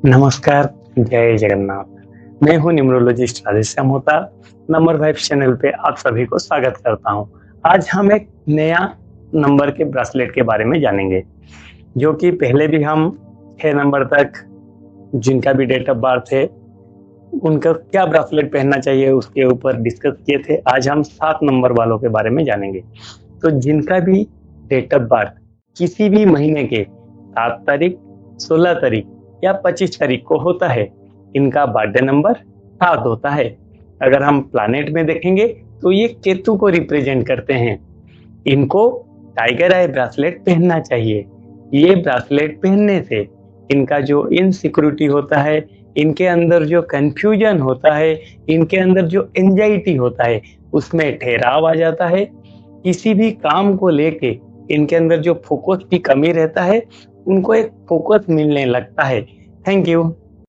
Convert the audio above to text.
नमस्कार, जय जगन्नाथ। मैं हूँ न्यूमरोलॉजिस्ट राधेश्याम होता। नंबर 5 चैनल पे आप सभी को स्वागत करता हूँ। आज हम एक नया नंबर के ब्रेसलेट के बारे में जानेंगे, जो कि पहले भी हम 6 नंबर तक जिनका भी डेट ऑफ बर्थ है, उनका क्या ब्रेसलेट पहनना चाहिए उसके ऊपर डिस्कस किए थे। आज हम 7 नंबर वालों के बारे में जानेंगे। तो जिनका भी डेट ऑफ बर्थ किसी भी महीने के 7 तारीख, 16 तारीख या 25 तारीख को होता है, इनका बर्थडे नंबर 7 होता है। अगर हम प्लैनेट में देखेंगे तो ये केतु को रिप्रेजेंट करते हैं। इनको टाइगर आई ब्रेसलेट पहनना चाहिए। ये ब्रेसलेट पहनने से इनका जो इनसिक्योरिटी होता है, इनके अंदर जो कंफ्यूजन होता है, इनके अंदर जो एंजाइटी होता है, उसमें ठहराव आ जाता है। किसी भी काम को लेके इनके अंदर जो फोकस की कमी रहता है, उनको एक फोकस मिलने लगता है। Thank you.